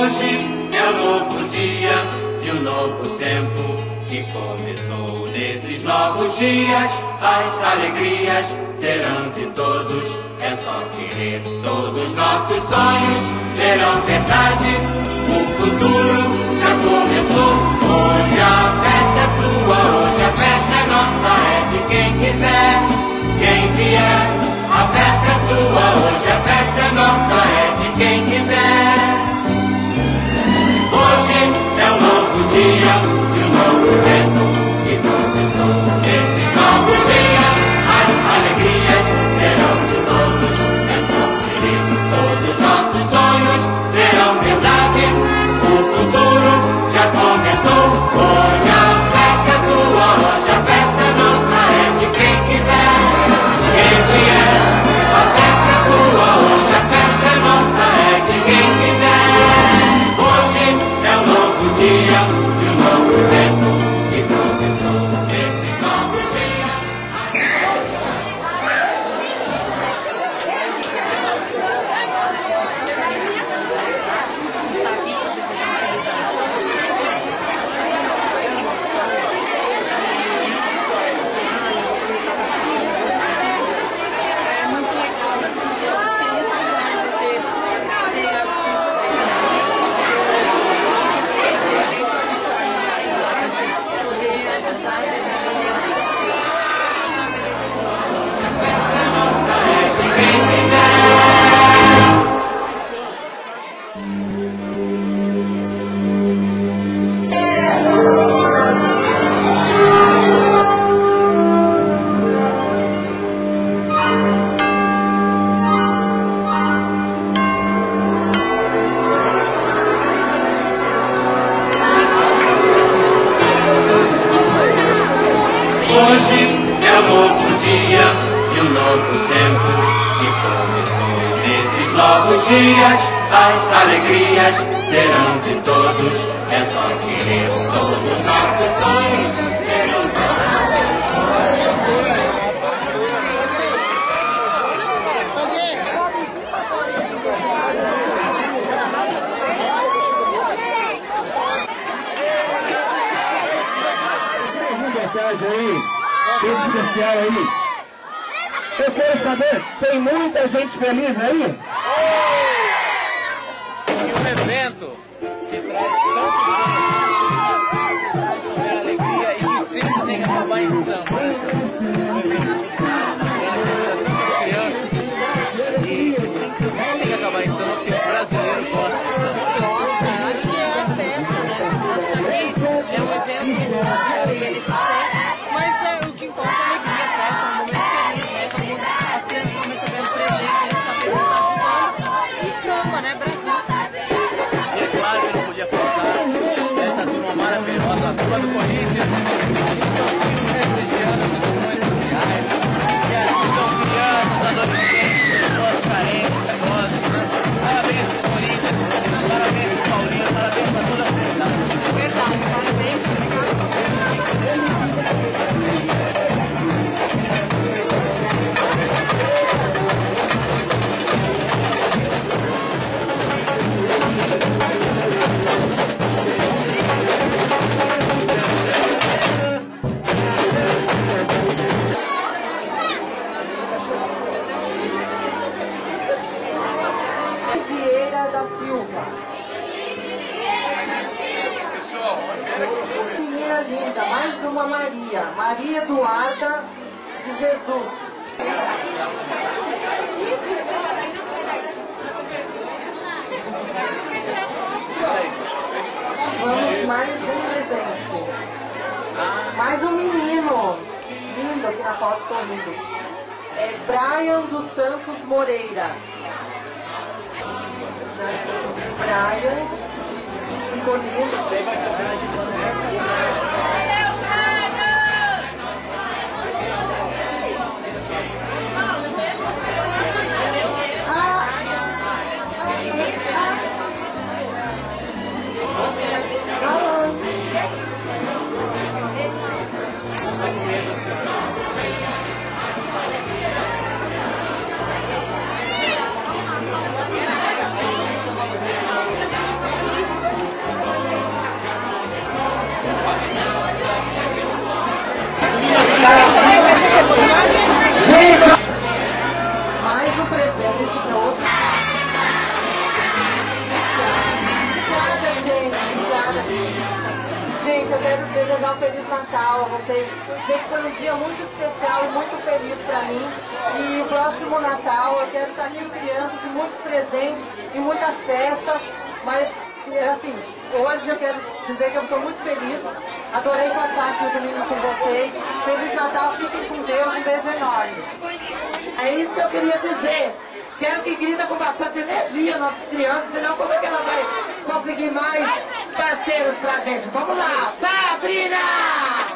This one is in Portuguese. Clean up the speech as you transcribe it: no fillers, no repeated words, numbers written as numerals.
Hoje é um novo dia de um novo tempo que começou. Nesses novos dias as alegrias serão de todos. É só querer, todos nossos sonhos serão verdade. O futuro já começou. Hoje a festa é sua, hoje a festa é nossa. É de quem quiser, quem vier. A festa é sua, hoje a festa é nossa. É de quem quiser. Hoje é um novo dia de um novo tempo que começou. Nesses novos dias as alegrias serão de todos. É só querer, todos nossos sonhos serão verdade. O futuro já começou. Hoje a festa é sua, hoje a festa é nossa. É de quem quiser, quem vier. A festa é sua, hoje a festa é nossa. É de quem quiser. Dia de um novo tempo que começou. Nesses novos dias as alegrias serão de todos. É só querer, todos nossos sonhos serão verdade. Aí, tem especial aí. Eu quero saber, tem muita gente feliz aí? Evento que traz tanta alegria e que sempre tem que acabar em samba. Um evento solidário, tantas crianças e que sempre tem que acabar em samba porque o brasileiro gosta de samba. Acho que é a festa, né? Acho que aqui é um evento beneficente, mas o que importa é a alegria, a festa, é um momento feliz, né? Como as crianças também estão vendo presente, a gente está vendo participando. E samba, né? Brasil. Claro que não podia faltar essa turma maravilhosa, a turma do Corinthians, que estão sempre prestigiando as ações sociais, que ajudam crianças, adolescentes, pessoas carentes, idosas, né? Parabéns pro Corinthians, parabéns pro Paulinho, parabéns pra toda a comunidade. Verdade, parabéns. Menina linda, mais uma Maria, Maria Eduarda de Jesus. Vamos mais um presente. Mais um menino. Lindo aqui na foto, sorrindo. É Brian dos Santos Moreira. Brian. Ficou lindo. vocês. Dizer que foi um dia muito especial e muito feliz para mim. E o próximo Natal eu quero estar com crianças e muitos presentes e muitas festas. Mas, assim, hoje eu quero dizer que eu estou muito feliz. Adorei passar aqui o domingo com vocês. Feliz Natal, fiquem com Deus, um beijo enorme. É isso que eu queria dizer. Quero que grita com bastante energia nossas crianças, senão como é que ela vai conseguir mais parceiros pra gente? Vamos lá, Sabrina!